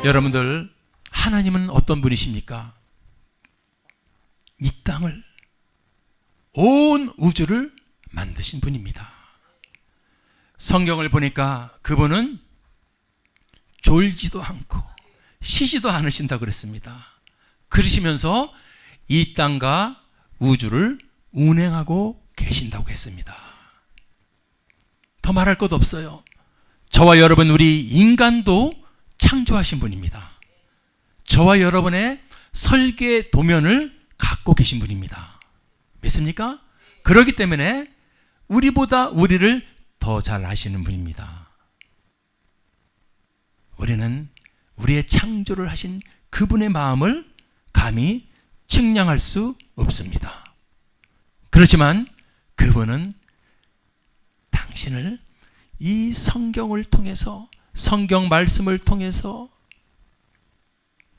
여러분들, 하나님은 어떤 분이십니까? 이 땅을, 온 우주를 만드신 분입니다. 성경을 보니까 그분은 졸지도 않고 쉬지도 않으신다고 그랬습니다. 그러시면서 이 땅과 우주를 운행하고 계신다고 했습니다. 더 말할 것 없어요. 저와 여러분, 우리 인간도 창조하신 분입니다. 저와 여러분의 설계 도면을 갖고 계신 분입니다. 믿습니까? 그렇기 때문에 우리보다 우리를 더 잘 아시는 분입니다. 우리는 우리의 창조를 하신 그분의 마음을 감히 측량할 수 없습니다. 그렇지만 그분은 당신을 이 성경을 통해서, 성경 말씀을 통해서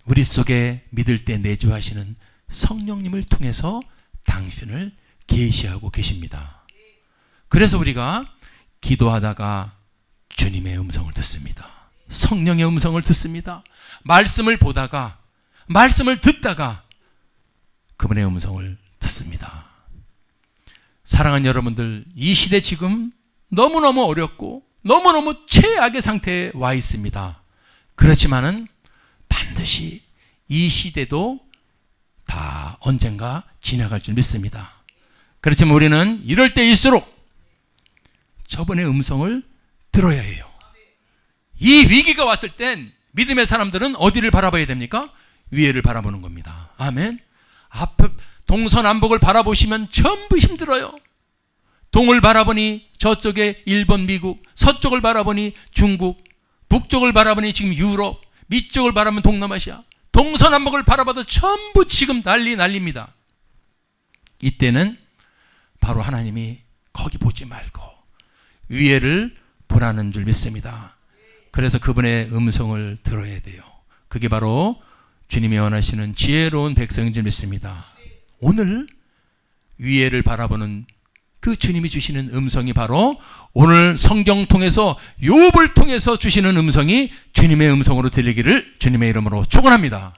우리 속에 믿을 때 내주하시는 성령님을 통해서 당신을 계시하고 계십니다. 그래서 우리가 기도하다가 주님의 음성을 듣습니다. 성령의 음성을 듣습니다. 말씀을 보다가, 말씀을 듣다가 그분의 음성을 듣습니다. 사랑하는 여러분들, 이 시대 지금 너무너무 어렵고 너무너무 최악의 상태에 와 있습니다. 그렇지만은 반드시 이 시대도 다 언젠가 지나갈 줄 믿습니다. 그렇지만 우리는 이럴 때일수록 저분의 음성을 들어야 해요. 이 위기가 왔을 땐 믿음의 사람들은 어디를 바라봐야 됩니까? 위에를 바라보는 겁니다. 아멘. 앞에 동서남북을 바라보시면 전부 힘들어요. 동을 바라보니 저쪽에 일본, 미국, 서쪽을 바라보니 중국, 북쪽을 바라보니 지금 유럽, 밑쪽을 바라보면 동남아시아, 동서남북을 바라봐도 전부 지금 난립니다. 이때는 바로 하나님이 거기 보지 말고 위에를 보라는 줄 믿습니다. 그래서 그분의 음성을 들어야 돼요. 그게 바로 주님이 원하시는 지혜로운 백성인 줄 믿습니다. 오늘 위에를 바라보는 그 주님이 주시는 음성이 바로 오늘 성경 통해서, 욥을 통해서 주시는 음성이 주님의 음성으로 들리기를 주님의 이름으로 축원합니다.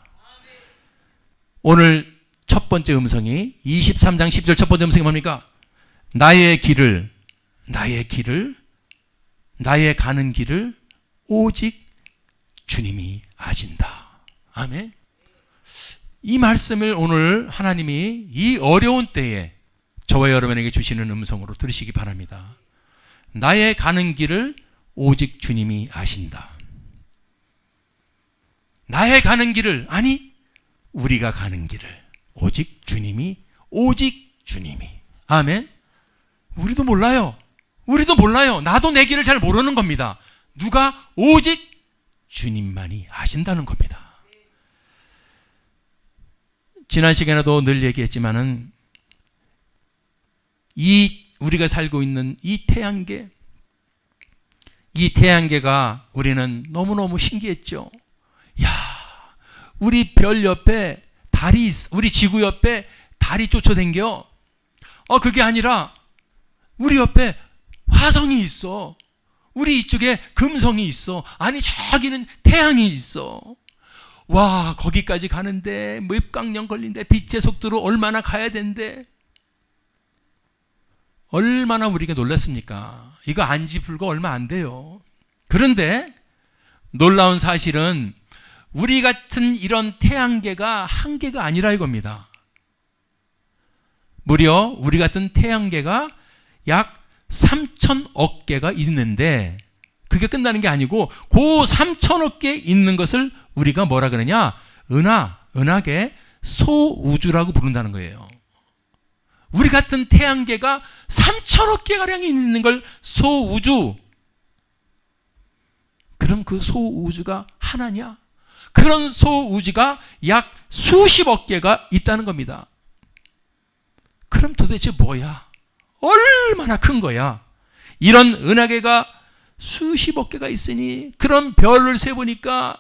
오늘 첫 번째 음성이 23장 10절 첫 번째 음성이 뭡니까? 나의 가는 길을 오직 주님이 아신다. 아멘. 이 말씀을 오늘 하나님이 이 어려운 때에 저와 여러분에게 주시는 음성으로 들으시기 바랍니다. 나의 가는 길을 오직 주님이 아신다. 나의 가는 길을, 아니 우리가 가는 길을 오직 주님이, 아멘. 우리도 몰라요. 나도 내 길을 잘 모르는 겁니다. 누가? 오직 주님만이 아신다는 겁니다. 지난 시간에도 늘 얘기했지만은 우리가 살고 있는 이 태양계가 우리는 너무너무 신기했죠. 야, 우리 별 옆에 달이 있어. 우리 지구 옆에 달이 쫓아댕겨. 그게 아니라 우리 옆에 화성이 있어. 우리 이쪽에 금성이 있어. 아니, 저기는 태양이 있어. 와, 거기까지 가는데 몇 광년 걸린대. 빛의 속도로 얼마나 가야 된대. 얼마나 우리가 놀랐습니까? 이거 안지 불과 얼마 안 돼요. 그런데 놀라운 사실은 우리 같은 이런 태양계가 한 개가 아니라 이겁니다. 무려 우리 같은 태양계가 약 3천억 개가 있는데, 그게 끝나는 게 아니고 그 3천억 개 있는 것을 우리가 뭐라 그러냐? 은하계 소우주라고 부른다는 거예요. 우리 같은 태양계가 3천억 개가량이 있는 걸 소우주. 그럼 그 소우주가 하나냐? 그런 소우주가 약 수십억 개가 있다는 겁니다. 그럼 도대체 뭐야? 얼마나 큰 거야? 이런 은하계가 수십억 개가 있으니 그런 별을 세보니까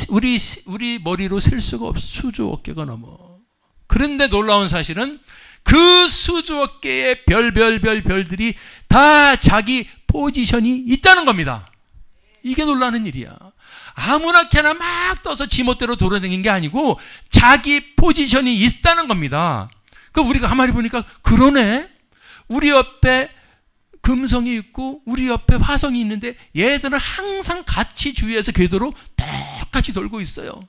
우리 머리로 셀 수가 없어. 수조억 개가 넘어. 그런데 놀라운 사실은 그 수조억 개의 별들이 다 자기 포지션이 있다는 겁니다. 이게 놀라는 일이야. 아무나케나 막 떠서 지멋대로 돌아다니는 게 아니고 자기 포지션이 있다는 겁니다. 그 우리가 가만히 보니까 그러네. 우리 옆에 금성이 있고 우리 옆에 화성이 있는데 얘들은 항상 같이 주위에서 궤도로 똑같이 돌고 있어요.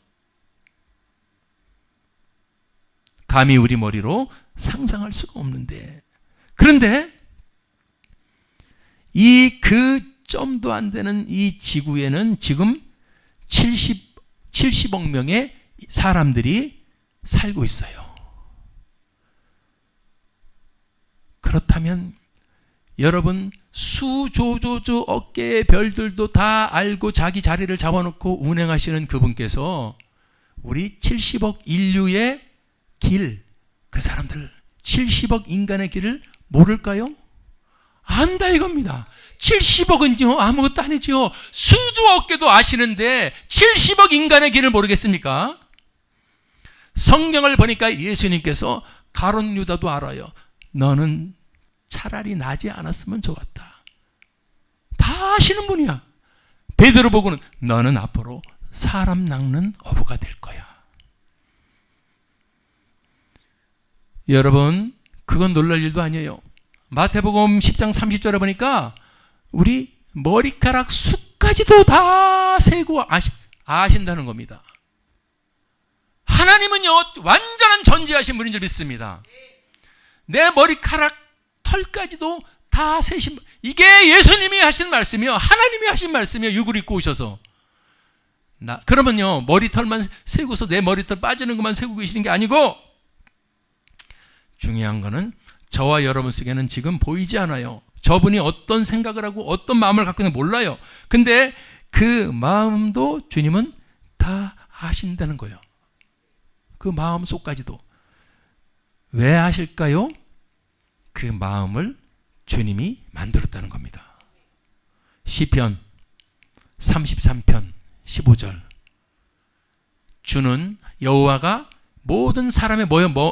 감히 우리 머리로 상상할 수가 없는데, 그런데 이 그 점도 안 되는 이 지구에는 지금 70억 명의 사람들이 살고 있어요. 그렇다면 여러분, 수조조조 어깨의 별들도 다 알고 자기 자리를 잡아놓고 운행하시는 그분께서 우리 70억 인류의 길, 그 사람들 70억 인간의 길을 모를까요? 안다 이겁니다. 70억은요 아무것도 아니죠. 수조 어깨도 아시는데 70억 인간의 길을 모르겠습니까? 성경을 보니까 예수님께서 가룟 유다도 알아요. 너는 차라리 나지 않았으면 좋았다. 다 아시는 분이야. 베드로 보고는 너는 앞으로 사람 낚는 어부가 될 거야. 여러분, 그건 놀랄 일도 아니에요. 마태복음 10장 30절에 보니까 우리 머리카락 숱까지도 다 세고 아신다는 겁니다. 하나님은요 완전한 전지하신 분인 줄 믿습니다. 내 머리카락 털까지도 다 세신, 이게 예수님이 하신 말씀이요, 하나님이 하신 말씀이요. 육을 입고 오셔서. 그러면요 머리털만 세고서 내 머리털 빠지는 것만 세고 계시는 게 아니고, 중요한 거는 저와 여러분 속에는 지금 보이지 않아요. 저분이 어떤 생각을 하고 어떤 마음을 갖고 있는지 몰라요. 근데 그 마음도 주님은 다 아신다는 거예요. 그 마음 속까지도. 왜 아실까요? 그 마음을 주님이 만들었다는 겁니다. 시편 33편 15절. 주는 여호와가 모든 사람의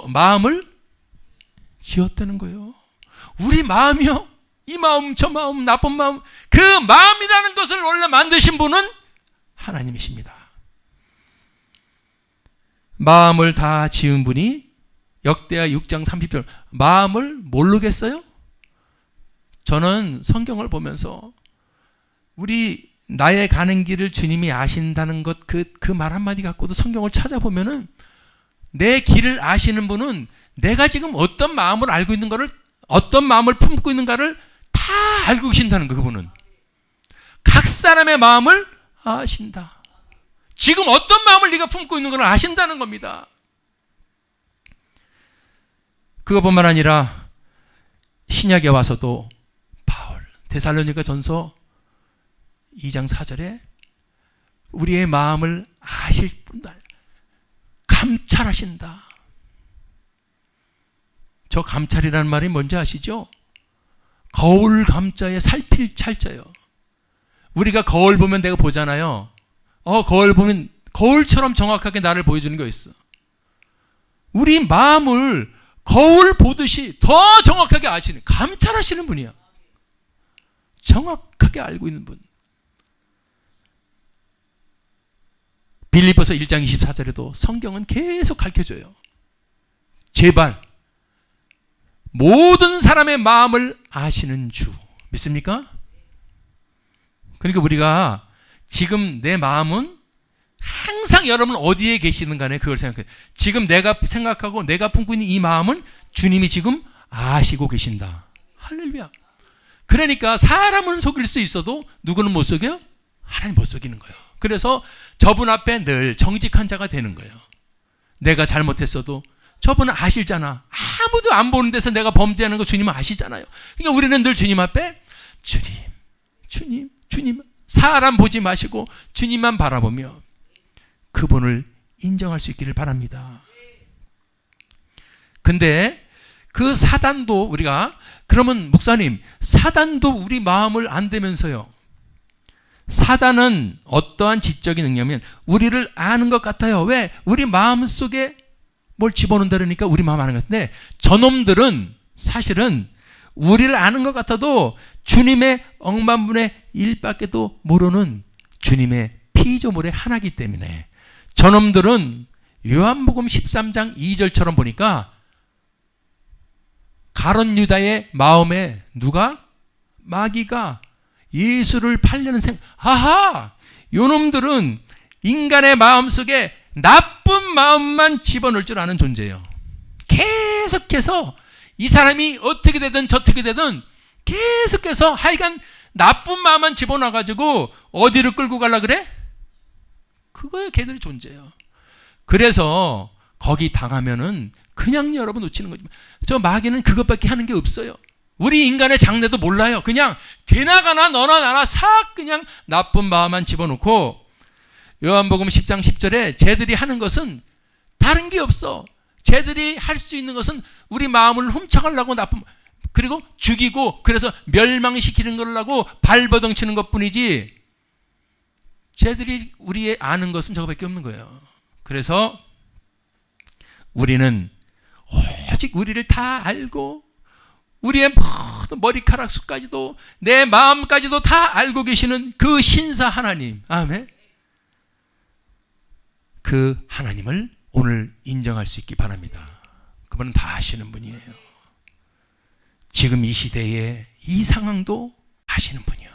마음을 지었다는 거예요. 우리 마음이요, 이 마음 저 마음 나쁜 마음, 그 마음이라는 것을 원래 만드신 분은 하나님이십니다. 마음을 다 지은 분이 역대하 6장 30절, 마음을 모르겠어요? 저는 성경을 보면서 나의 가는 길을 주님이 아신다는 것, 그 말 한마디 갖고도 성경을 찾아보면은 내 길을 아시는 분은 내가 지금 어떤 마음을 알고 있는 거를, 어떤 마음을 품고 있는가를 다 알고 계신다는 거. 그분은 각 사람의 마음을 아신다. 지금 어떤 마음을 네가 품고 있는 걸 아신다는 겁니다. 그것뿐만 아니라 신약에 와서도 바울 데살로니가 전서 2장 4절에 우리의 마음을 아실 뿐도 아니라 감찰하신다. 저 감찰이라는 말이 뭔지 아시죠? 거울 감자에 살필 찰자요. 우리가 거울 보면 내가 보잖아요. 거울 보면 거울처럼 정확하게 나를 보여주는 거 있어. 우리 마음을 거울 보듯이 더 정확하게 아시는, 감찰하시는 분이야. 정확하게 알고 있는 분. 빌립보서 1장 24절에도 성경은 계속 가르쳐줘요. 제발 모든 사람의 마음을 아시는 주. 믿습니까? 그러니까 우리가 지금 내 마음은 항상 여러분 어디에 계시는 간에 그걸 생각해요. 지금 내가 생각하고 내가 품고 있는 이 마음은 주님이 지금 아시고 계신다. 할렐루야. 그러니까 사람은 속일 수 있어도 누구는 못 속여요? 하나님 못 속이는 거예요. 그래서 저분 앞에 늘 정직한 자가 되는 거예요. 내가 잘못했어도 저분은 아시잖아. 아무도 안 보는 데서 내가 범죄하는 거 주님은 아시잖아요. 그러니까 우리는 늘 주님 앞에 주님 사람 보지 마시고 주님만 바라보며 그분을 인정할 수 있기를 바랍니다. 근데 그 사단도 우리가, 그러면 목사님 사단도 우리 마음을 안 되면서요. 사단은 어떠한 지적인 능력이냐면 우리를 아는 것 같아요. 왜? 우리 마음속에 뭘 집어넣는다 그러니까 우리 마음 아는 것 같은데, 저놈들은 사실은 우리를 아는 것 같아도 주님의 억만분의 1밖에도 모르는 주님의 피조물의 하나이기 때문에 저놈들은 요한복음 13장 2절처럼 보니까 가룟 유다의 마음에 누가? 마귀가 예수를 팔려는 아하! 요놈들은 인간의 마음속에 나쁜 마음만 집어넣을 줄 아는 존재예요. 계속해서 이 사람이 어떻게 되든 저떻게 되든 계속해서 하여간 나쁜 마음만 집어넣어가지고 어디로 끌고 가려 그래? 그거예요. 걔들의 존재예요. 그래서 거기 당하면은 그냥 여러분 놓치는 거지. 저 마귀는 그것밖에 하는 게 없어요. 우리 인간의 장래도 몰라요. 그냥 되나 가나 너나 나나 싹 그냥 나쁜 마음만 집어넣고 요한복음 10장 10절에 쟤들이 하는 것은 다른 게 없어. 쟤들이 할 수 있는 것은 우리 마음을 훔쳐가려고 그리고 죽이고 그래서 멸망시키는 거라고 발버둥치는 것뿐이지 쟤들이 우리의 아는 것은 저거밖에 없는 거예요. 그래서 우리는 오직 우리를 다 알고 우리의 모든 머리카락 숱까지도 내 마음까지도 다 알고 계시는 그 신사 하나님, 아멘. 그 하나님을 오늘 인정할 수 있기 바랍니다. 그분은 다 아시는 분이에요. 지금 이 시대에 이 상황도 아시는 분이요.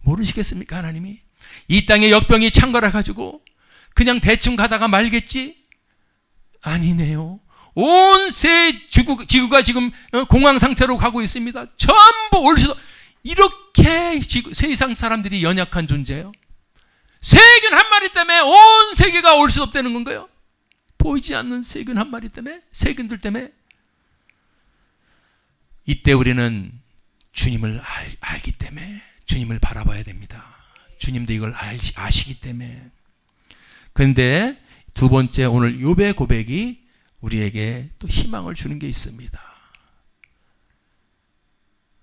모르시겠습니까? 하나님이 이 땅에 역병이 창궐해가지고 그냥 대충 가다가 말겠지? 아니네요. 온 지구가 지금 공황 상태로 가고 있습니다. 전부 올 수도 이렇게 세상 사람들이 연약한 존재예요. 세균 한 마리 때문에 온 세계가 올 수 없다는 건가요? 보이지 않는 세균 한 마리 때문에, 세균들 때문에. 이때 우리는 주님을 알기 때문에 주님을 바라봐야 됩니다. 주님도 이걸 아시기 때문에. 그런데 두 번째 오늘 욥의 고백이 우리에게 또 희망을 주는 게 있습니다.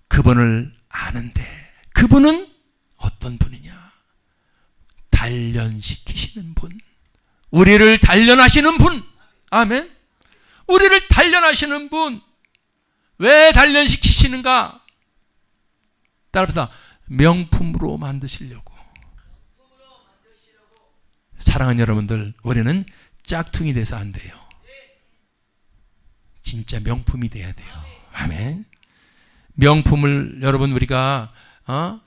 그분을 아는데 그분은 어떤 분이냐? 단련시키시는 분, 우리를 단련하시는 분, 아멘. 우리를 단련하시는 분. 왜 단련시키시는가? 따라서 명품으로 만드시려고. 사랑하는 여러분들, 우리는 짝퉁이 돼서 안 돼요. 진짜 명품이 돼야 돼요. 아멘. 명품을 여러분 우리가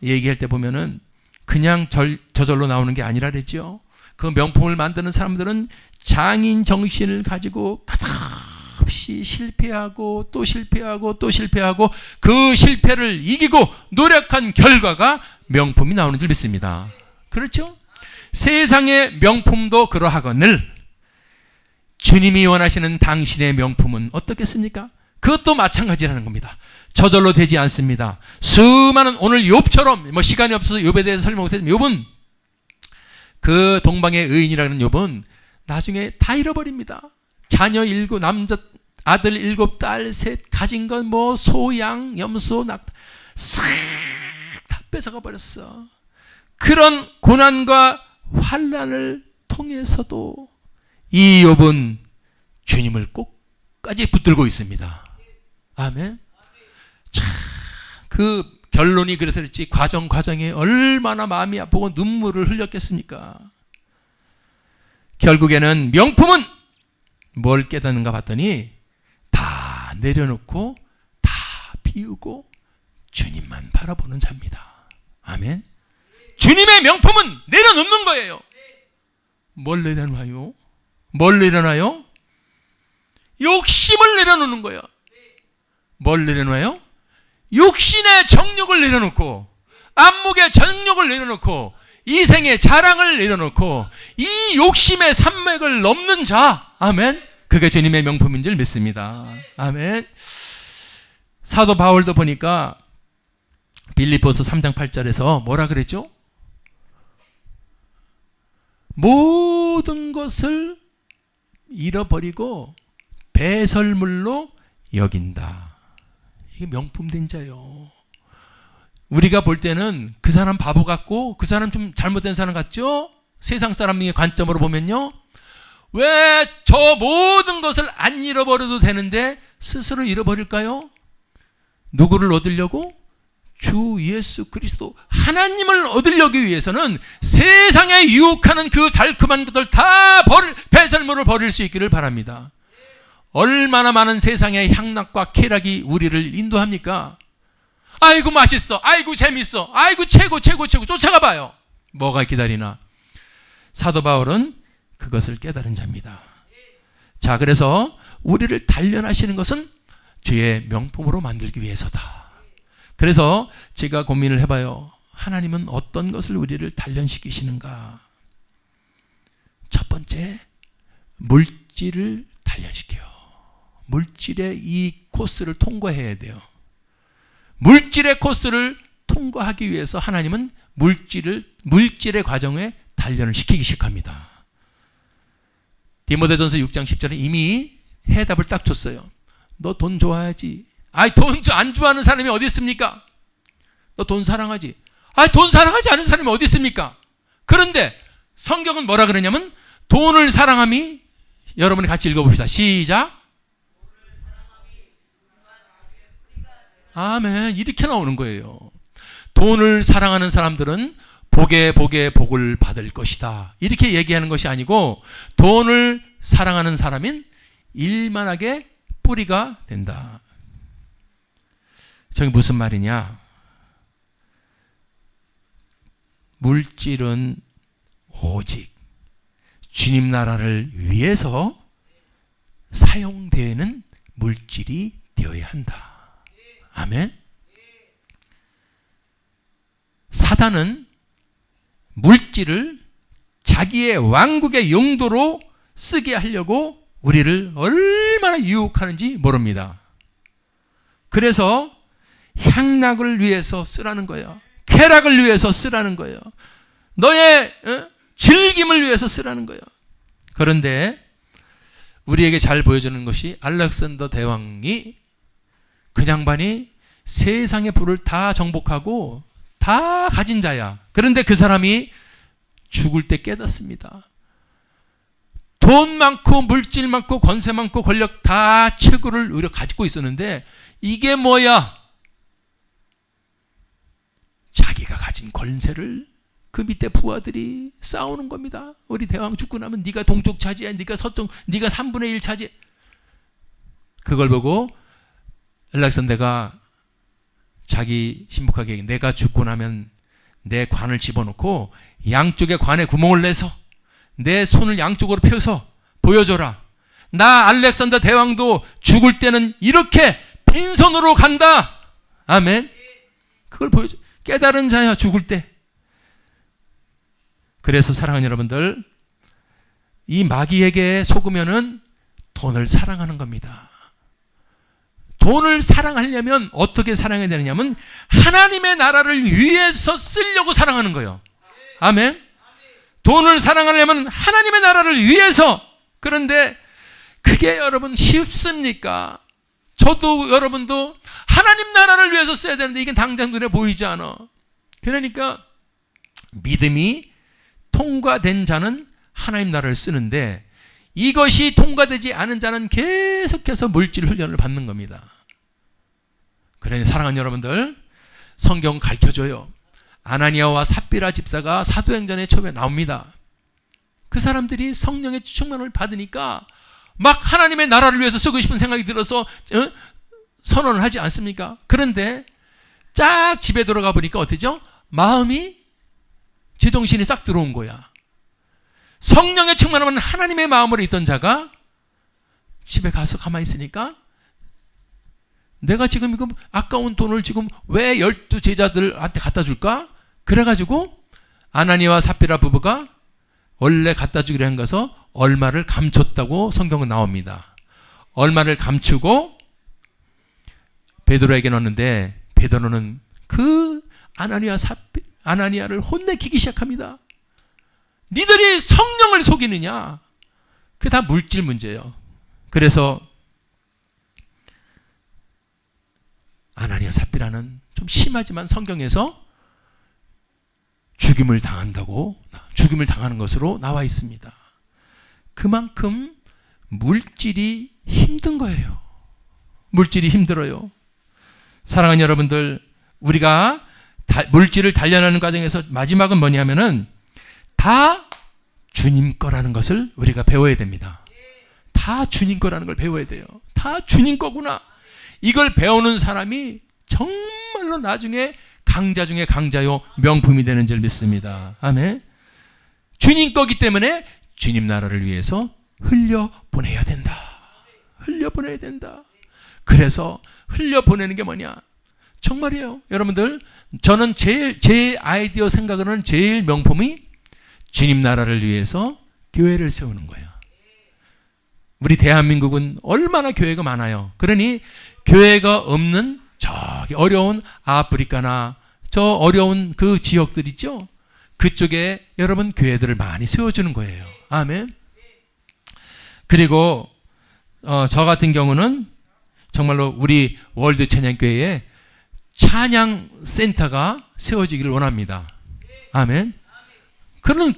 얘기할 때 보면은 그냥 저절로 나오는 게 아니라 그랬죠. 그 명품을 만드는 사람들은 장인 정신을 가지고 끝없이 실패하고 또 실패하고 또 실패하고 그 실패를 이기고 노력한 결과가 명품이 나오는 줄 믿습니다. 그렇죠? 세상의 명품도 그러하거늘 주님이 원하시는 당신의 명품은 어떻겠습니까? 그것도 마찬가지라는 겁니다. 저절로 되지 않습니다. 수많은 오늘 욥처럼 시간이 없어서 욥에 대해서 설명 못했지만 욥은 그 동방의 의인이라는 욥은 나중에 다 잃어버립니다. 자녀 7, 남자 아들 7, 딸 3, 가진 건 소, 양, 염소, 낙 싹 다 뺏어가 버렸어. 그런 고난과 환난을 통해서도 이 욥은 주님을 끝까지 붙들고 있습니다. 아멘. 참, 그 결론이 그래서 그랬지 과정에 얼마나 마음이 아프고 눈물을 흘렸겠습니까? 결국에는 명품은 뭘 깨닫는가 봤더니 다 내려놓고 다 비우고 주님만 바라보는 자입니다. 아멘. 주님의 명품은 내려놓는 거예요. 뭘 내려놔요? 뭘 내려놔요? 욕심을 내려놓는 거예요. 뭘 내려놔요? 육신의 정욕을 내려놓고 안목의 정욕을 내려놓고 이생의 자랑을 내려놓고 이 욕심의 산맥을 넘는 자, 아멘. 그게 주님의 명품인 줄 믿습니다. 아멘. 사도 바울도 보니까 빌립보서 3장 8절에서 뭐라 그랬죠? 모든 것을 잃어버리고 배설물로 여긴다. 이게 명품된 자요. 우리가 볼 때는 그 사람 바보 같고 그 사람 좀 잘못된 사람 같죠? 세상 사람의 관점으로 보면요. 왜 저 모든 것을 안 잃어버려도 되는데 스스로 잃어버릴까요? 누구를 얻으려고? 주 예수 그리스도 하나님을 얻으려기 위해서는 세상에 유혹하는 그 달콤한 것들 다 배설물을 버릴 수 있기를 바랍니다. 얼마나 많은 세상의 향락과 쾌락이 우리를 인도합니까? 아이고 맛있어, 아이고 재밌어, 아이고 최고 쫓아가 봐요. 뭐가 기다리나? 사도 바울은 그것을 깨달은 자입니다. 자, 그래서 우리를 단련하시는 것은 주의 명품으로 만들기 위해서다. 그래서 제가 고민을 해봐요. 하나님은 어떤 것을 우리를 단련시키시는가? 첫 번째, 물질을 단련시켜요. 물질의 이 코스를 통과해야 돼요. 물질의 코스를 통과하기 위해서 하나님은 물질의 과정에 단련을 시키기 시작합니다. 디모데전서 6장 10절에 이미 해답을 딱 줬어요. 너 돈 좋아하지? 돈 안 좋아하는 사람이 어디 있습니까? 너 돈 사랑하지? 돈 사랑하지 않은 사람이 어디 있습니까? 그런데 성경은 뭐라 그러냐면 돈을 사랑함이, 여러분이 같이 읽어봅시다. 시작. 아멘. 이렇게 나오는 거예요. 돈을 사랑하는 사람들은 복에 복을 받을 것이다. 이렇게 얘기하는 것이 아니고 돈을 사랑하는 사람인 일만하게 뿌리가 된다. 저게 무슨 말이냐? 물질은 오직 주님 나라를 위해서 사용되는 물질이 되어야 한다. 아멘. 사단은 물질을 자기의 왕국의 용도로 쓰게 하려고 우리를 얼마나 유혹하는지 모릅니다. 그래서 향락을 위해서 쓰라는 거예요. 쾌락을 위해서 쓰라는 거예요. 너의 즐김을 위해서 쓰라는 거예요. 그런데 우리에게 잘 보여주는 것이 알렉산더 대왕이, 그 양반이 세상의 부를 다 정복하고 다 가진 자야. 그런데 그 사람이 죽을 때 깨닫습니다. 돈 많고 물질 많고 권세 많고 권력 다 최고를 우리가 가지고 있었는데 이게 뭐야? 자기가 가진 권세를 그 밑에 부하들이 싸우는 겁니다. 우리 대왕 죽고 나면 네가 동쪽 차지해, 네가 서쪽, 네가 3분의 1 차지해. 그걸 보고 알렉산더가 자기 신복하게 내가 죽고 나면 내 관을 집어넣고 양쪽에 관에 구멍을 내서 내 손을 양쪽으로 펴서 보여줘라. 나 알렉산더 대왕도 죽을 때는 이렇게 빈손으로 간다. 아멘. 그걸 보여줘. 깨달은 자야, 죽을 때. 그래서 사랑하는 여러분들, 이 마귀에게 속으면은 돈을 사랑하는 겁니다. 돈을 사랑하려면 어떻게 사랑해야 되느냐면 하나님의 나라를 위해서 쓰려고 사랑하는 거예요. 아멘. 돈을 사랑하려면 하나님의 나라를 위해서. 그런데 그게 여러분 쉽습니까? 저도 여러분도 하나님 나라를 위해서 써야 되는데 이게 당장 눈에 보이지 않아. 그러니까 믿음이 통과된 자는 하나님 나라를 쓰는데 이것이 통과되지 않은 자는 계속해서 물질 훈련을 받는 겁니다. 그러니 사랑하는 여러분들, 성경 가르쳐줘요. 아나니아와 삽비라 집사가 사도행전에 처음에 나옵니다. 그 사람들이 성령의 충만을 받으니까 막 하나님의 나라를 위해서 쓰고 싶은 생각이 들어서 선언을 하지 않습니까? 그런데 쫙 집에 돌아가 보니까 어때죠? 마음이, 제정신이 싹 들어온 거야. 성령의 충만함은 하나님의 마음으로 있던 자가 집에 가서 가만히 있으니까 내가 지금 이거 아까운 돈을 지금 왜 12제자들한테 갖다 줄까? 그래가지고 아나니아와 삽비라 부부가 원래 갖다 주기로 한 것서 얼마를 감췄다고 성경은 나옵니다. 얼마를 감추고 베드로에게 넣었는데 베드로는 그 아나니아를 혼내키기 시작합니다. 니들이 성령을 속이느냐? 그게 다 물질 문제예요. 그래서 아나니아 삽비라는 좀 심하지만 성경에서 죽임을 당하는 것으로 나와 있습니다. 그만큼 물질이 힘든 거예요. 물질이 힘들어요. 사랑하는 여러분들, 우리가 물질을 단련하는 과정에서 마지막은 뭐냐면은 다 주님 거라는 것을 우리가 배워야 됩니다. 다 주님 거라는 걸 배워야 돼요. 다 주님 거구나. 이걸 배우는 사람이 정말로 나중에 강자 중에 강자요 명품이 되는 줄 믿습니다. 아멘. 주님 거기 때문에 주님 나라를 위해서 흘려보내야 된다. 흘려보내야 된다. 그래서 흘려보내는 게 뭐냐? 정말이에요. 여러분들, 저는 제 아이디어 생각으로는 제일 명품이 주님 나라를 위해서 교회를 세우는 거예요. 우리 대한민국은 얼마나 교회가 많아요. 그러니 교회가 없는 저기 어려운 아프리카나 저 어려운 그 지역들 있죠? 그쪽에 여러분 교회들을 많이 세워주는 거예요. 아멘. 그리고 저 같은 경우는 정말로 우리 월드 찬양교회에 찬양 센터가 세워지기를 원합니다. 아멘. 그런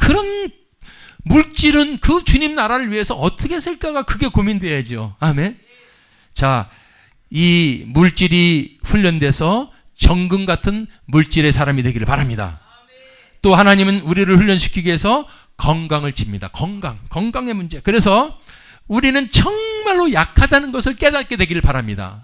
물질은 그 주님 나라를 위해서 어떻게 쓸까가 그게 고민돼야죠. 아멘. 자, 이 물질이 훈련돼서 정금 같은 물질의 사람이 되기를 바랍니다. 또 하나님은 우리를 훈련시키기 위해서 건강을 칩니다. 건강의 문제. 그래서 우리는 정말로 약하다는 것을 깨닫게 되기를 바랍니다.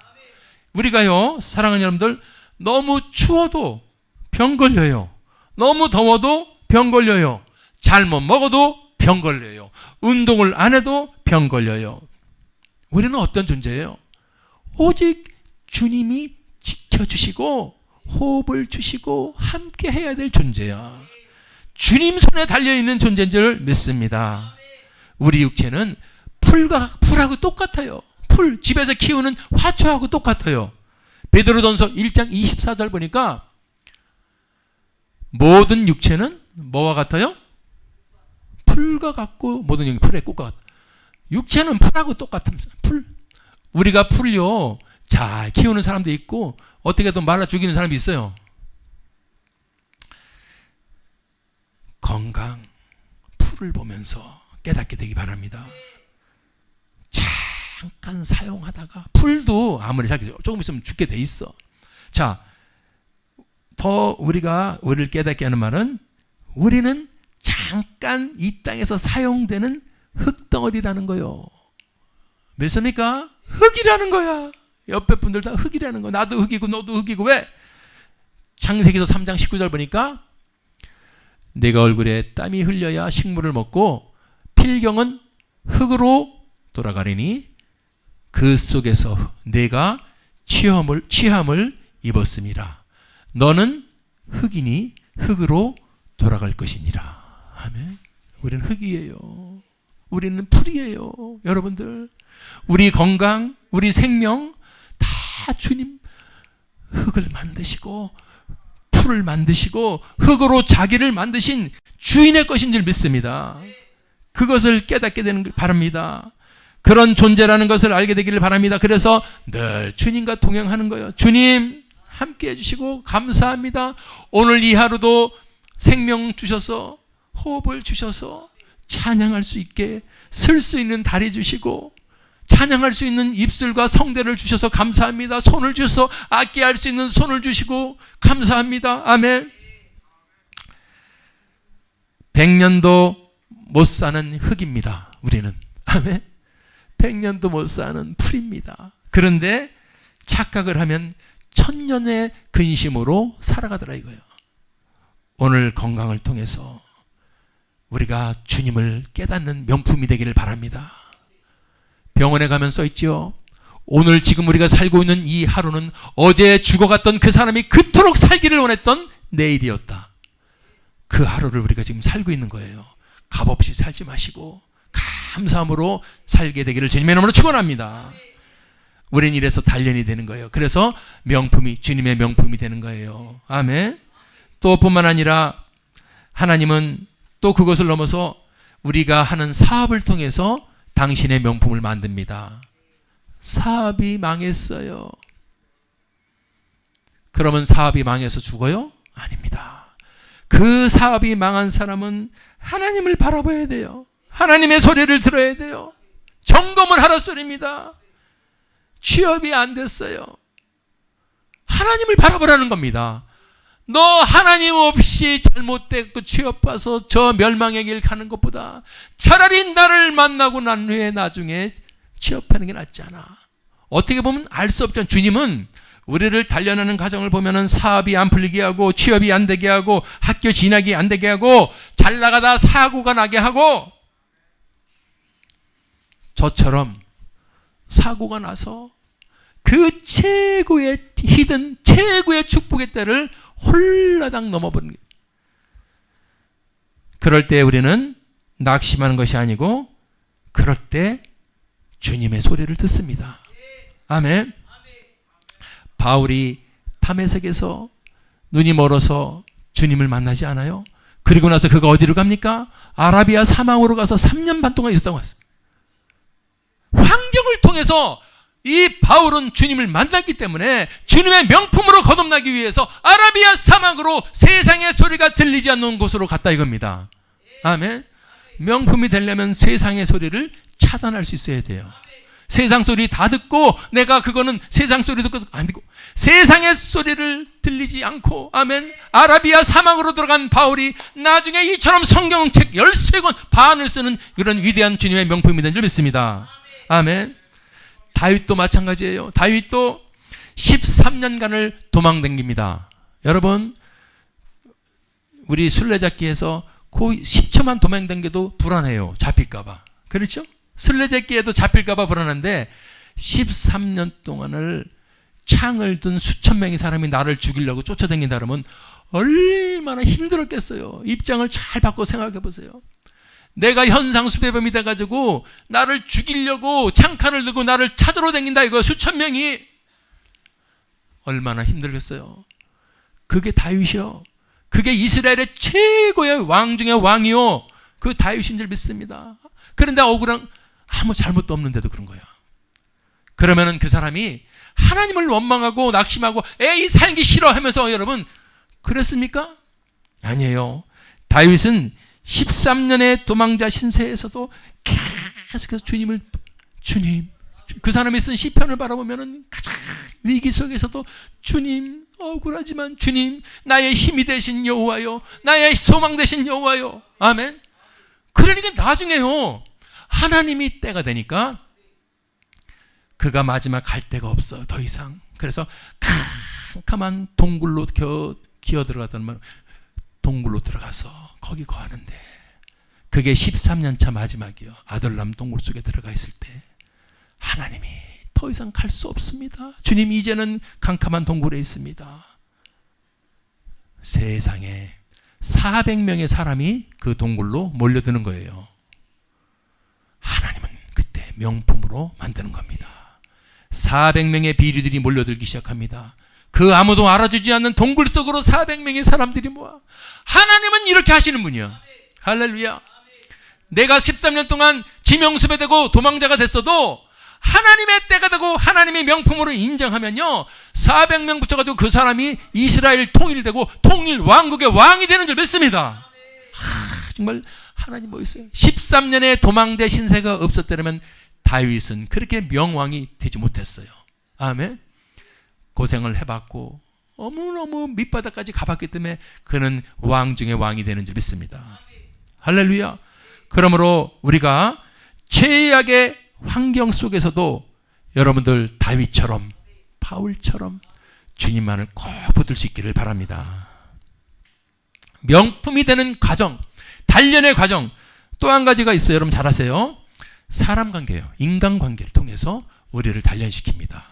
우리가요, 사랑하는 여러분들, 너무 추워도 병 걸려요. 너무 더워도 병 걸려요. 잘못 먹어도 병 걸려요. 운동을 안 해도 병 걸려요. 우리는 어떤 존재예요? 오직 주님이 지켜주시고 호흡을 주시고 함께 해야 될 존재야. 주님 손에 달려있는 존재인 줄 믿습니다. 우리 육체는 풀하고 똑같아요. 집에서 키우는 화초하고 똑같아요. 베드로전서 1장 24절 보니까 모든 육체는 뭐와 같아요? 풀과 같고 모든 영이 풀의 꽃과 같아요. 육체는 풀하고 똑같습니다. 우리가 풀요 잘 키우는 사람도 있고 어떻게든 말라 죽이는 사람이 있어요. 건강, 풀을 보면서 깨닫게 되기 바랍니다. 잠깐 사용하다가 풀도 아무리 조금 있으면 죽게 돼 있어. 자, 더 우리를 깨닫게 하는 말은 우리는 잠깐 이 땅에서 사용되는 흙덩어리라는 거요. 믿습니까? 흙이라는 거야. 옆에 분들 다 흙이라는 거야. 나도 흙이고 너도 흙이고. 왜? 창세기서 3장 19절 보니까 내가 얼굴에 땀이 흘려야 식물을 먹고 필경은 흙으로 돌아가리니 그 속에서 내가 취함을 입었음이라. 너는 흙이니 흙으로 돌아갈 것이니라. 아멘. 우리는 흙이에요. 우리는 풀이에요. 여러분들, 우리 건강, 우리 생명 다 주님 흙을 만드시고 풀을 만드시고 흙으로 자기를 만드신 주인의 것인 줄 믿습니다. 그것을 깨닫게 되는 걸 바랍니다. 그런 존재라는 것을 알게 되기를 바랍니다. 그래서 늘 주님과 동행하는 거예요. 주님 함께 해주시고 감사합니다. 오늘 이 하루도 생명 주셔서 호흡을 주셔서 찬양할 수 있게 쓸 수 있는 다리 주시고 찬양할 수 있는 입술과 성대를 주셔서 감사합니다. 손을 주셔서 악기 할 수 있는 손을 주시고 감사합니다. 아멘. 100년도 못 사는 흙입니다. 우리는. 아멘. 100년도 못 사는 풀입니다. 그런데 착각을 하면 1000년의 근심으로 살아가더라 이거예요. 오늘 건강을 통해서 우리가 주님을 깨닫는 명품이 되기를 바랍니다. 병원에 가면 써있지요. 오늘 지금 우리가 살고 있는 이 하루는 어제 죽어갔던 그 사람이 그토록 살기를 원했던 내일이었다. 그 하루를 우리가 지금 살고 있는 거예요. 값없이 살지 마시고 감사함으로 살게 되기를 주님의 이름으로 축원합니다. 우리는 이래서 단련이 되는 거예요. 그래서 명품이 주님의 명품이 되는 거예요. 아멘. 또 뿐만 아니라 하나님은 또 그것을 넘어서 우리가 하는 사업을 통해서 당신의 명품을 만듭니다. 사업이 망했어요. 그러면 사업이 망해서 죽어요? 아닙니다. 그 사업이 망한 사람은 하나님을 바라봐야 돼요. 하나님의 소리를 들어야 돼요. 점검을 하라 소리입니다. 취업이 안 됐어요. 하나님을 바라보라는 겁니다. 너 하나님 없이 잘못됐고 취업봐서 저 멸망의 길 가는 것보다 차라리 나를 만나고 난 후에 나중에 취업하는 게 낫지 않아. 어떻게 보면 알 수 없죠. 주님은 우리를 단련하는 과정을 보면은 사업이 안 풀리게 하고 취업이 안 되게 하고 학교 진학이 안 되게 하고 잘 나가다 사고가 나게 하고, 저처럼 사고가 나서 그 최고의 히든 최고의 축복의 때를 홀라당 넘어버리는 거예요. 그럴 때 우리는 낙심하는 것이 아니고 그럴 때 주님의 소리를 듣습니다. 아멘. 바울이 다메섹에서 눈이 멀어서 주님을 만나지 않아요? 그리고 나서 그가 어디로 갑니까? 아라비아 사망으로 가서 3년 반 동안 있었다고 했어요. 환경을 통해서 이 바울은 주님을 만났기 때문에 주님의 명품으로 거듭나기 위해서 아라비아 사막으로 세상의 소리가 들리지 않는 곳으로 갔다 이겁니다. 아멘. 명품이 되려면 세상의 소리를 차단할 수 있어야 돼요. 세상 소리 다 듣고 내가 그거는 세상 소리 듣고 안 듣고 세상의 소리를 들리지 않고, 아멘, 아라비아 사막으로 들어간 바울이 나중에 이처럼 성경책 13권 반을 쓰는 그런 위대한 주님의 명품이 된 줄 믿습니다. 아멘. 다윗도 마찬가지예요. 다윗도 13년간을 도망다닙니다. 여러분, 우리 술래잡기에서 거의 10초만 도망다녀도 불안해요. 잡힐까봐. 그렇죠? 술래잡기에도 잡힐까봐 불안한데 13년 동안을 창을 든 수천 명의 사람이 나를 죽이려고 쫓아다닌다 그러면 얼마나 힘들었겠어요. 입장을 잘 바꿔 생각해 보세요. 내가 현상수배범이 돼가지고 나를 죽이려고 창칼을 들고 나를 찾으러 다닌다 이거, 수천 명이. 얼마나 힘들겠어요. 그게 다윗이요. 그게 이스라엘의 최고의 왕 중의 왕이요. 그 다윗인 줄 믿습니다. 그런데 억울한, 아무 잘못도 없는데도 그런 거야. 그러면은 그 사람이 하나님을 원망하고 낙심하고 에이 살기 싫어 하면서 여러분 그랬습니까? 아니에요. 다윗은 13년의 도망자 신세에서도 계속해서 주님, 그 사람이 쓴 시편을 바라보면은 가장 위기 속에서도 주님, 억울하지만 주님, 나의 힘이 되신 여호와요, 나의 소망 되신 여호와요. 아멘. 그러니까 나중에요, 하나님이 때가 되니까 그가 마지막 갈 데가 없어 더 이상. 그래서 캄캄한 동굴로 기어 들어갔다는 말, 동굴로 들어가서 거기 거하는데 그게 13년 차 마지막이요. 아들람 동굴 속에 들어가 있을 때 하나님이 더 이상 갈 수 없습니다. 주님 이제는 캄캄한 동굴에 있습니다. 세상에 400명의 사람이 그 동굴로 몰려드는 거예요. 하나님은 그때 명품으로 만드는 겁니다. 400명의 비리들이 몰려들기 시작합니다. 그 아무도 알아주지 않는 동굴 속으로 400명의 사람들이 모아. 하나님은 이렇게 하시는 분이야. 할렐루야. 내가 13년 동안 지명수배되고 도망자가 됐어도 하나님의 때가 되고 하나님의 명품으로 인정하면요, 400명 붙여가지고 그 사람이 이스라엘 통일되고 통일 왕국의 왕이 되는 줄 믿습니다. 정말 하나님 멋있어요. 13년의 도망자 신세가 없었다면 다윗은 그렇게 명왕이 되지 못했어요. 아멘. 고생을 해봤고 너무너무 밑바닥까지 가봤기 때문에 그는 왕 중에 왕이 되는 줄 믿습니다. 할렐루야. 그러므로 우리가 최악의 환경 속에서도 여러분들 다윗처럼 바울처럼 주님만을 꼭 붙들 수 있기를 바랍니다. 명품이 되는 과정, 단련의 과정, 또 한 가지가 있어요. 여러분 잘 아세요. 사람 관계예요. 인간관계를 통해서 우리를 단련시킵니다.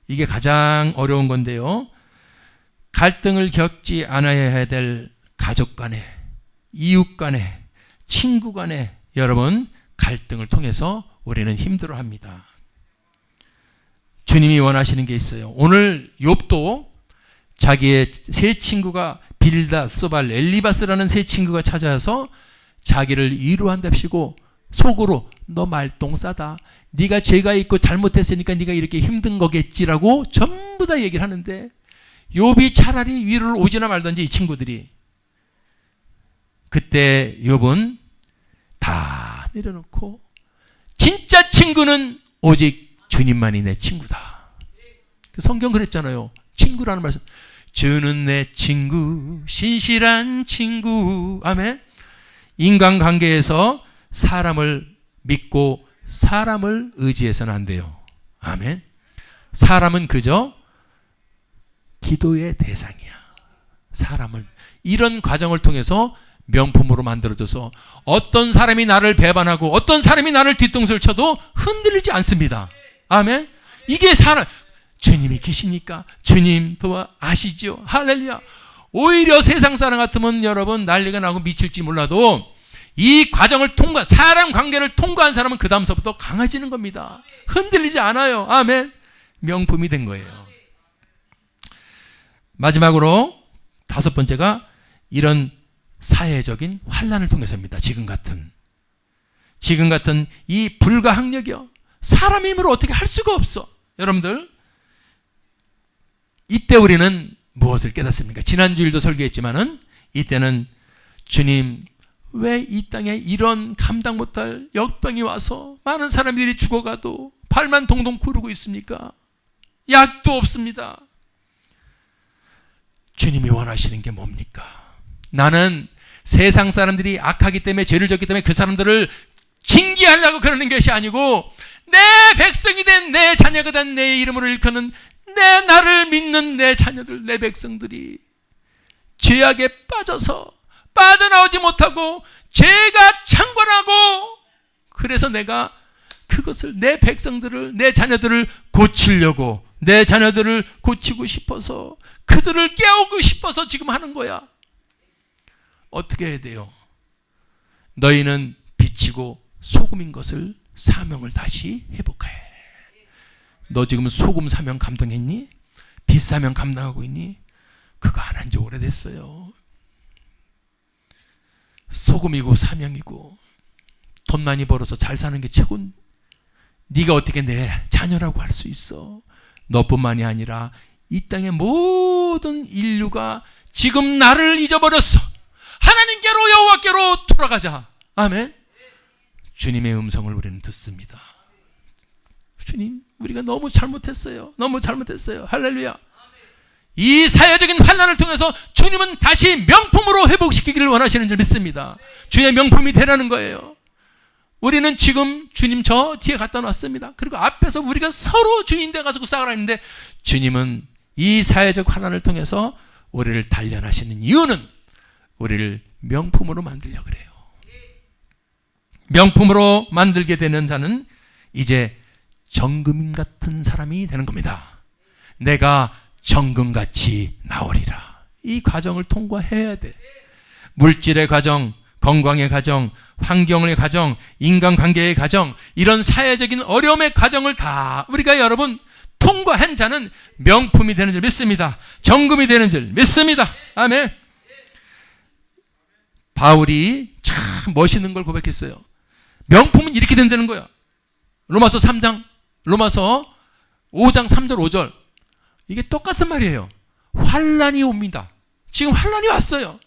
이게 가장 어려운 건데요. 갈등을 겪지 않아야 될 가족 간에, 이웃 간에, 친구 간에 여러분 갈등을 통해서 우리는 힘들어합니다. 주님이 원하시는 게 있어요. 오늘 욥도 자기의 세 친구가 빌닷, 소발, 엘리바스라는 세 친구가 찾아와서 자기를 위로한답시고 속으로 너 말똥 싸다, 네가 죄가 있고 잘못했으니까 네가 이렇게 힘든 거겠지라고 전부 다 얘기를 하는데 욥이 차라리 위로를 오지나 말던지 이 친구들이. 그때 욥은 다 내려놓고 진짜 친구는 오직 주님만이 내 친구다. 성경 그랬잖아요. 친구라는 말씀. 주는 내 친구, 신실한 친구. 아멘. 인간관계에서 사람을 믿고 사람을 의지해서는 안 돼요. 아멘. 사람은 그저 기도의 대상이야. 사람을 이런 과정을 통해서 명품으로 만들어줘서 어떤 사람이 나를 배반하고 어떤 사람이 나를 뒤통수를 쳐도 흔들리지 않습니다. 아멘. 이게 사람. 주님이 계십니까? 주님 도와 아시죠? 할렐루야. 오히려 세상 사람 같으면 여러분 난리가 나고 미칠지 몰라도 이 과정을 사람 관계를 통과한 사람은 그 다음서부터 강해지는 겁니다. 흔들리지 않아요. 아멘. 명품이 된 거예요. 마지막으로 5번째가 이런 사회적인 환난을 통해서입니다. 지금 같은 이 불가항력이요. 사람 힘으로 어떻게 할 수가 없어. 여러분들, 이때 우리는 무엇을 깨닫습니까? 지난주일도 설교했지만은 이때는 주님, 왜 이 땅에 이런 감당 못할 역병이 와서 많은 사람들이 죽어가도 발만 동동 구르고 있습니까? 약도 없습니다. 주님이 원하시는 게 뭡니까? 나는 세상 사람들이 악하기 때문에, 죄를 졌기 때문에 그 사람들을 징계하려고 그러는 것이 아니고, 내 백성이 된 내 자녀가 된 내 이름으로 일컫는 나를 믿는 내 자녀들, 내 백성들이 죄악에 빠져서 빠져나오지 못하고 죄가 창궐하고, 그래서 내가 그것을, 내 백성들을, 내 자녀들을 고치려고, 내 자녀들을 고치고 싶어서, 그들을 깨우고 싶어서 지금 하는 거야. 어떻게 해야 돼요? 너희는 빛이고 소금인 것을 사명을 다시 회복해. 너 지금 소금 사명 감당했니? 빛 사명 감당하고 있니? 그거 안 한 지 오래됐어요. 소금이고 사명이고 돈 많이 벌어서 잘 사는 게 최고. 네가 어떻게 내 자녀라고 할 수 있어? 너뿐만이 아니라 이 땅의 모든 인류가 지금 나를 잊어버렸어. 하나님께로, 여호와께로 돌아가자. 아멘. 주님의 음성을 우리는 듣습니다. 주님, 우리가 너무 잘못했어요. 너무 잘못했어요. 할렐루야. 이 사회적인 환난을 통해서 주님은 다시 명품으로 회복시키기를 원하시는 줄 믿습니다. 주의 명품이 되라는 거예요. 우리는 지금 주님 저 뒤에 갖다 놨습니다. 그리고 앞에서 우리가 서로 주인 돼 가지고 싸우라 했는데, 주님은 이 사회적 환난을 통해서 우리를 단련하시는 이유는 우리를 명품으로 만들려고 그래요. 명품으로 만들게 되는 자는 이제 정금 같은 사람이 되는 겁니다. 내가 정금같이 나오리라. 이 과정을 통과해야 돼. 물질의 과정, 건강의 과정, 환경의 과정, 인간관계의 과정, 이런 사회적인 어려움의 과정을 다 우리가 여러분 통과한 자는 명품이 되는 줄 믿습니다. 정금이 되는 줄 믿습니다. 아멘. 바울이 참 멋있는 걸 고백했어요. 명품은 이렇게 된다는 거야. 로마서 5장 3절 5절. 이게 똑같은 말이에요. 환난이 옵니다. 지금 환난이 왔어요.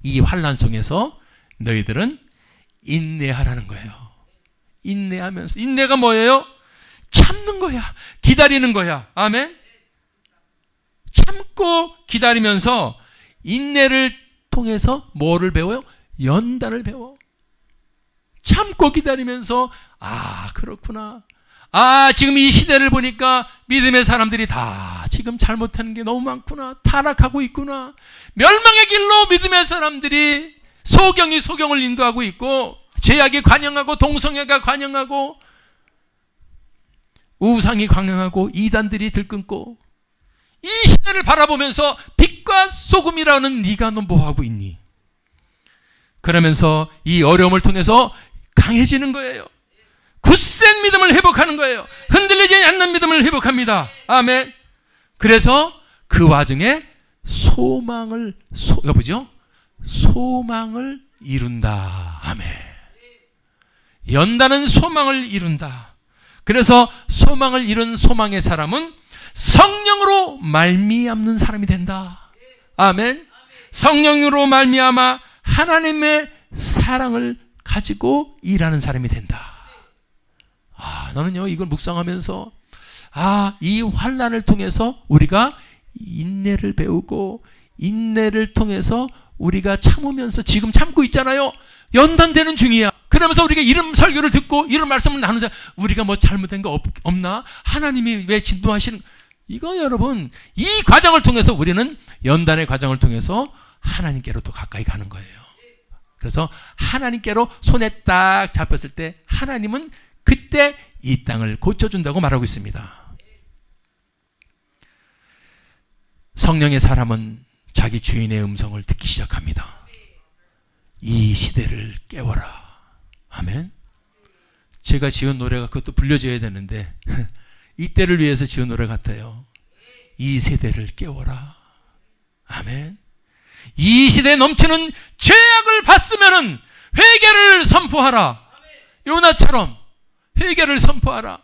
이 환난 속에서 너희들은 인내하라는 거예요. 인내하면서. 인내가 뭐예요? 참는 거야. 기다리는 거야. 아멘. 참고 기다리면서 인내를 통해서 뭐를 배워요? 연단을 배워. 참고 기다리면서, 아, 그렇구나. 아, 지금 이 시대를 보니까 믿음의 사람들이 다 지금 잘못하는 게 너무 많구나. 타락하고 있구나. 멸망의 길로 믿음의 사람들이 소경이 소경을 인도하고 있고, 제약이 관영하고, 동성애가 관영하고, 우상이 관영하고, 이단들이 들끓고, 이 시대를 바라보면서 빛과 소금이라는 네가 너 뭐하고 있니? 그러면서 이 어려움을 통해서 강해지는 거예요. 굳센 믿음을 회복하는 거예요. 흔들리지 않는 믿음을 회복합니다. 아멘. 그래서 그 와중에 소망을 이룬다. 아멘. 연단은 소망을 이룬다. 그래서 소망을 이룬 소망의 사람은 성령으로 말미암는 사람이 된다. 아멘. 성령으로 말미암아 하나님의 사랑을 가지고 일하는 사람이 된다. 아, 나는요 이걸 묵상하면서 이 환난을 통해서 우리가 인내를 배우고, 인내를 통해서 우리가 참으면서 지금 참고 있잖아요. 연단되는 중이야. 그러면서 우리가 이런 설교를 듣고 이런 말씀을 나누자. 우리가 뭐 잘못된 거 없나? 하나님이 왜 진노하시는? 이거 여러분, 이 과정을 통해서 우리는 연단의 과정을 통해서 하나님께로 더 가까이 가는 거예요. 그래서 하나님께로 손에 딱 잡혔을 때 하나님은 그때 이 땅을 고쳐준다고 말하고 있습니다. 성령의 사람은 자기 주인의 음성을 듣기 시작합니다. 이 시대를 깨워라. 아멘. 제가 지은 노래가 그것도 불려줘야 되는데 이때를 위해서 지은 노래 같아요. 이 세대를 깨워라. 아멘. 이 시대에 넘치는 죄악을 봤으면은 회개를 선포하라. 요나처럼 회개를 선포하라.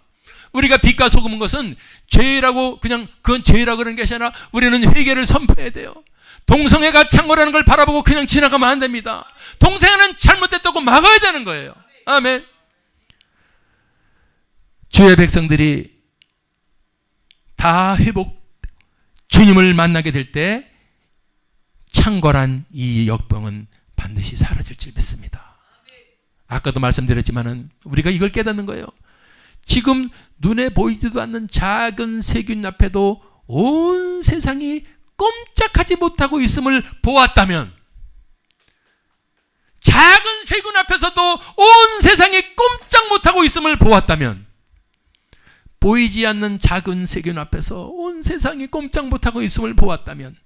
우리가 빛과 소금인 것은 죄라고 그냥 그건 죄라고 그러는 것이 아니라 우리는 회개를 선포해야 돼요. 동성애가 창고라는 걸 바라보고 그냥 지나가면 안 됩니다. 동성애는 잘못됐다고 막아야 되는 거예요. 아멘. 주의 백성들이 다 주님을 만나게 될 때 창궐한 이 역병은 반드시 사라질 줄 믿습니다. 아까도 말씀드렸지만은 우리가 이걸 깨닫는 거예요. 지금 눈에 보이지도 않는 작은 세균 앞에도 온 세상이 꼼짝하지 못하고 있음을 보았다면, 작은 세균 앞에서도 온 세상이 꼼짝 못하고 있음을 보았다면, 보이지 않는 작은 세균 앞에서 온 세상이 꼼짝 못하고 있음을 보았다면,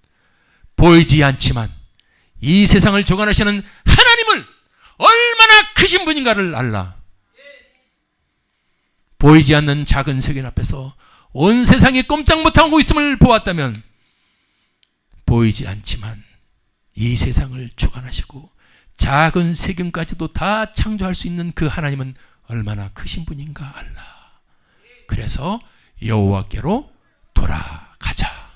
보이지 않지만 이 세상을 주관하시는 하나님을 얼마나 크신 분인가를 알라. 보이지 않는 작은 세균 앞에서 온 세상이 꼼짝 못하고 있음을 보았다면, 보이지 않지만 이 세상을 주관하시고 작은 세균까지도 다 창조할 수 있는 그 하나님은 얼마나 크신 분인가 알라. 그래서 여호와께로 돌아가자.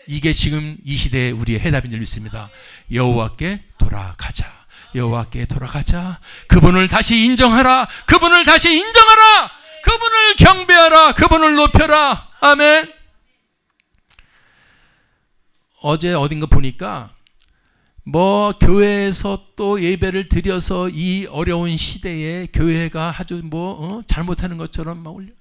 이게 지금 이 시대의 우리의 해답인 줄 믿습니다. 여호와께 돌아가자. 여호와께 돌아가자. 그분을 다시 인정하라. 그분을 다시 인정하라. 그분을 경배하라. 그분을 높여라. 아멘. 어제 어딘가 보니까 교회에서 또 예배를 드려서 이 어려운 시대에 교회가 아주 잘못하는 것처럼 막 올려.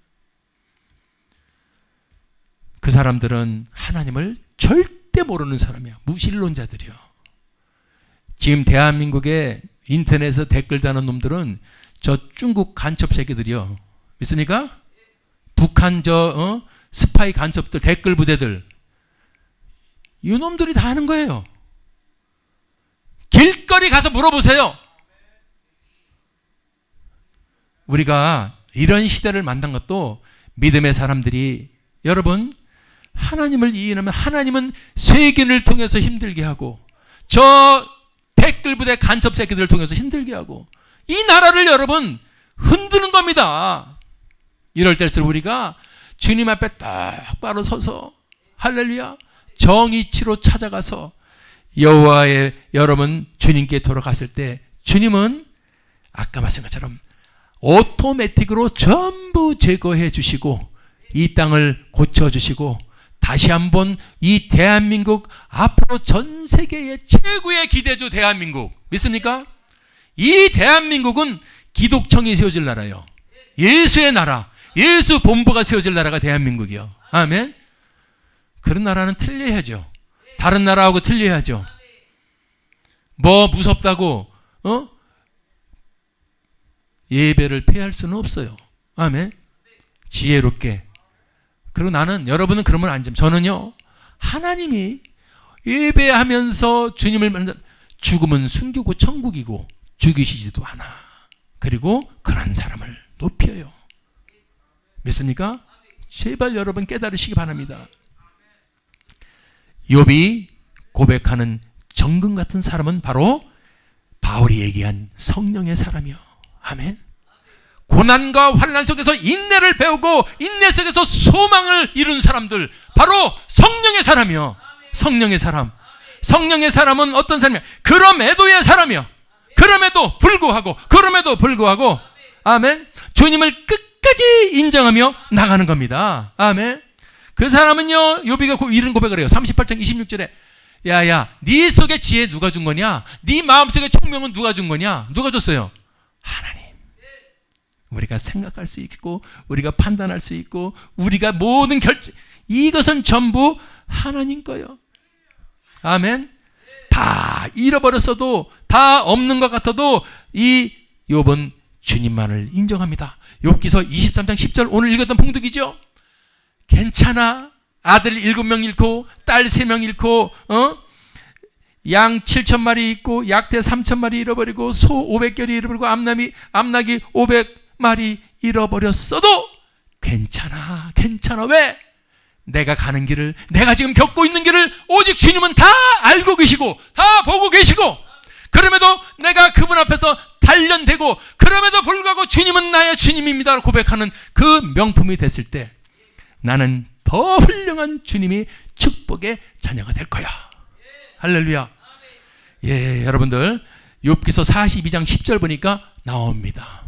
그 사람들은 하나님을 절대 모르는 사람이야. 무신론자들이요. 지금 대한민국에 인터넷에서 댓글 다는 놈들은 저 중국 간첩 새끼들이요. 믿습니까? 북한 스파이 간첩들, 댓글 부대들. 이 놈들이 다 하는 거예요. 길거리 가서 물어보세요. 우리가 이런 시대를 만난 것도 믿음의 사람들이, 여러분, 하나님을 이해하면 하나님은 세균을 통해서 힘들게 하고 저 댓글 부대 간첩 새끼들을 통해서 힘들게 하고 이 나라를 여러분 흔드는 겁니다. 이럴 때일수록 우리가 주님 앞에 똑바로 서서 할렐루야 정의치로 찾아가서 여호와의 여러분 주님께 돌아갔을 때 주님은 아까 말씀한 것처럼 오토매틱으로 전부 제거해 주시고 이 땅을 고쳐주시고 다시 한번 이 대한민국 앞으로 전 세계의 최고의 기대주 대한민국 믿습니까? 이 대한민국은 기독청이 세워질 나라요. 예수의 나라, 예수 본부가 세워질 나라가 대한민국이요. 아멘. 그런 나라는 틀려야죠. 다른 나라하고 틀려야죠. 무섭다고 예배를 폐할 수는 없어요. 아멘. 지혜롭게. 그리고 여러분은 그러면 안 됩니다. 저는요, 하나님이 예배하면서 주님을 만나, 죽음은 숨기고 천국이고 죽이시지도 않아. 그리고 그런 사람을 높여요. 믿습니까? 제발 여러분 깨달으시기 바랍니다. 욥이 고백하는 정금 같은 사람은 바로 바울이 얘기한 성령의 사람이요. 아멘. 고난과 환난 속에서 인내를 배우고 인내 속에서 소망을 이룬 사람들, 바로 성령의 사람이요. 성령의 사람. 성령의 사람은 어떤 사람이야? 그럼에도의 사람이요. 그럼에도 불구하고 아멘. 주님을 끝까지 인정하며 나가는 겁니다. 아멘. 그 사람은요, 욥이가 이런 고백을 해요. 38장 26절에 야야, 네 속에 지혜 누가 준 거냐? 네 마음속에 총명은 누가 준 거냐? 누가 줬어요? 하나님. 우리가 생각할 수 있고 우리가 판단할 수 있고 우리가 모든 결정, 이것은 전부 하나님 거예요. 아멘. 다 잃어버렸어도, 다 없는 것 같아도 이 욥은 주님만을 인정합니다. 욥기서 23장 10절, 오늘 읽었던 봉독이죠. 괜찮아. 아들 7명 잃고 딸 3명 잃고 양 7,000마리 잃고 약대 3,000마리 잃어버리고 소 500결이 잃어버리고 암낙이 500마리 잃어버렸어도 괜찮아. 괜찮아. 왜? 내가 가는 길을, 내가 지금 겪고 있는 길을 오직 주님은 다 알고 계시고 다 보고 계시고, 그럼에도 내가 그분 앞에서 단련되고 그럼에도 불구하고 주님은 나의 주님입니다 고백하는 그 명품이 됐을 때 나는 더 훌륭한 주님이 축복의 자녀가 될 거야. 할렐루야. 예, 여러분들 욥기서 42장 10절 보니까 나옵니다.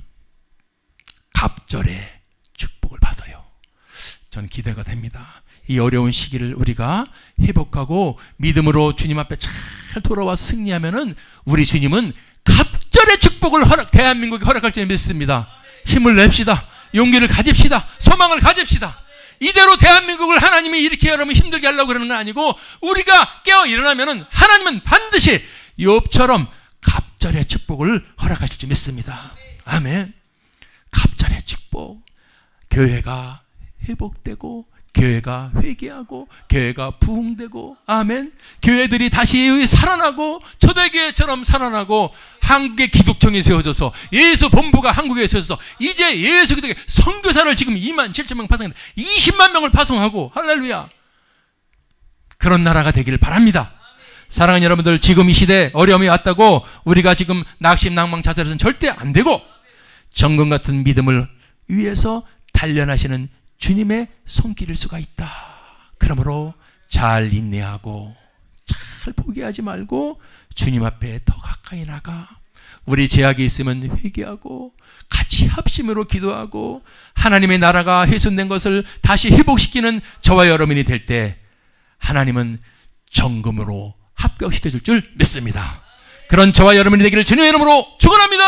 갑절의 축복을 받아요. 저는 기대가 됩니다. 이 어려운 시기를 우리가 회복하고 믿음으로 주님 앞에 잘 돌아와서 승리하면은 우리 주님은 갑절의 축복을 대한민국에 허락할 줄 믿습니다. 힘을 냅시다. 용기를 가집시다. 소망을 가집시다. 이대로 대한민국을 하나님이 이렇게 여러분 힘들게 하려고 그러는 건 아니고, 우리가 깨어 일어나면은 하나님은 반드시 욥처럼 갑절의 축복을 허락하실 줄 믿습니다. 아멘. 갑절의 축복. 교회가 회복되고 교회가 회개하고 교회가 부흥되고, 아멘. 교회들이 다시 살아나고 초대교회처럼 살아나고 한국의 기독청이 세워져서 예수 본부가 한국에 세워져서 이제 예수 기독교 선교사를 지금 27,000명 파송했는데 20만 명을 파송하고, 할렐루야. 그런 나라가 되기를 바랍니다. 사랑하는 여러분들, 지금 이 시대에 어려움이 왔다고 우리가 지금 낙심낭망자살해서는 절대 안 되고, 정금 같은 믿음을 위해서 단련하시는 주님의 손길일 수가 있다. 그러므로 잘 인내하고 잘 포기하지 말고 주님 앞에 더 가까이 나가, 우리 죄악이 있으면 회개하고 같이 합심으로 기도하고 하나님의 나라가 훼손된 것을 다시 회복시키는 저와 여러분이 될 때 하나님은 정금으로 합격시켜 줄 줄 믿습니다. 그런 저와 여러분이 되기를 주님의 이름으로 축원합니다.